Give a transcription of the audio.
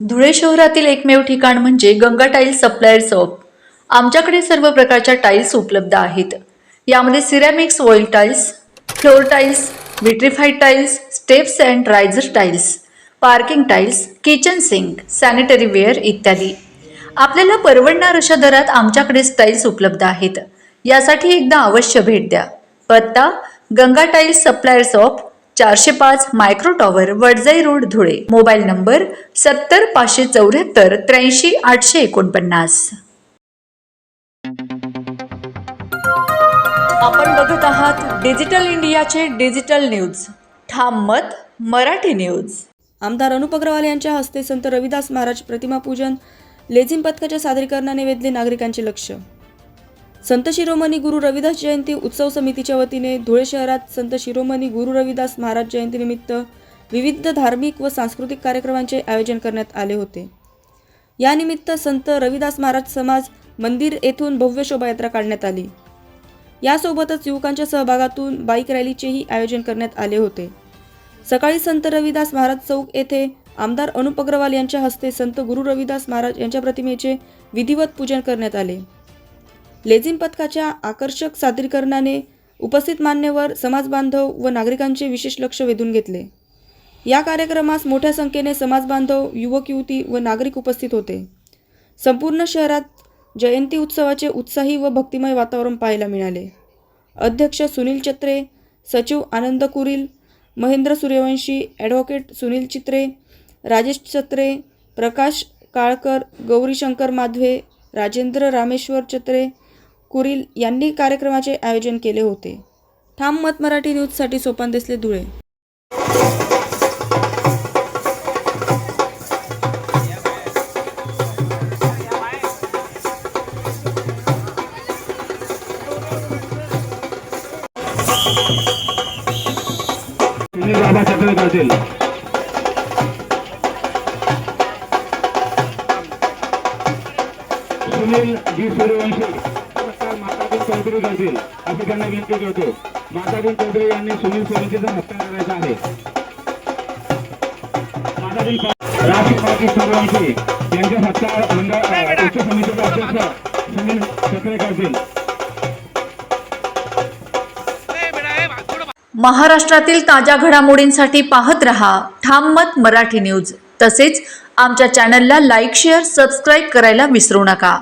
धुळे शहरातील एकमेव ठिकाण म्हणजे गंगा टाइल्स सप्लायर शॉप। आमच्याकडे सर्व प्रकारच्या टाइल्स उपलब्ध आहेत। यामध्ये ceramics wall tiles, floor tiles, vitrified tiles, steps and riser tiles, parking tiles, kitchen sink, sanitary ware इत्यादी। आपल्याला परवडणार अशा दरात आमच्याकडे टाइल्स उपलब्ध आहेत। यासाठी एकदा अवश्य भेट द्या। पत्ता Ganga tiles supplier shop, 405 micro tower, Wadjai road, Dhule. Mobile number 70 574 83 849। आपण बघत आहात डिजिटल इंडियाचे डिजिटल न्यूज। ठाम मत मराठी न्यूज। आमदार अनुप अग्रवाल यांच्या हस्ते संत रविदास महाराज प्रतिमा पूजन, लेझिम पथकाच्या सादरीकरणाने वेधले नागरिकांचे लक्ष। संत शिरोमणी गुरु रविदास जयंती उत्सव समितीच्या वतीने धुळे शहरात संत शिरोमणी गुरु रविदास महाराज जयंतीनिमित्त विविध धार्मिक व सांस्कृतिक कार्यक्रमांचे आयोजन करण्यात आले होते। यानिमित्त संत रविदास महाराज समाज मंदिर येथून भव्य शोभायात्रा काढण्यात आली। यासोबतच युवकांच्या सहभागातून बाईक रॅलीचेही आयोजन करण्यात आले होते। सकाळी संत रविदास महाराज चौक येथे आमदार अनुप अग्रवाल यांच्या हस्ते संत गुरु रविदास महाराज यांच्या प्रतिमेचे विधिवत पूजन करण्यात आले। लेझिम पथकाच्या आकर्षक सादरीकरणाने उपस्थित मान्यवर, समाज बांधव व नागरिकांचे विशेष लक्ष वेधून घेतले। या कार्यक्रमास मोठ्या संख्येने समाज बांधव, युवक युवती व नागरिक उपस्थित होते। संपूर्ण शहरात जयंती उत्सवाचे उत्साही व भक्तिमय वातावरण पाहायला मिळाले। अध्यक्ष सुनील चत्रे, सचिव आनंद कुरील, महेंद्र सूर्यवंशी, ॲडव्होकेट सुनील चित्रे, राजेश चत्रे, प्रकाश काळकर, गौरीशंकर माधवे, राजेंद्र रामेश्वर चत्रे, कुरील यांनी कार्यक्रमाचे आयोजन केले होते। ठाम मत मराठी न्यूजसाठी सोपान देसले, धुळे। बाबा चक्र करतील। सुनील जी सूर्यवंशी मातादीन चौधरी करतील असे त्यांना विनंती करतो। मातादीन चौधरी यांनी सुनील सूर्यवंशीचा सत्कार करायचा आहे। मातादीन राष्ट्रवादी सूर्यवंशी यांच्या सत्कार मंडळ उच्च समितीचे अध्यक्ष सुनील चक्रे करतील। महाराष्ट्रातील ताज्या घडामोडींसाठी पाहत रहा ठाम मत मराठी न्यूज। तसेच आमच्या चॅनलला लाईक, शेअर, सबस्क्राईब करायला विसरू नका।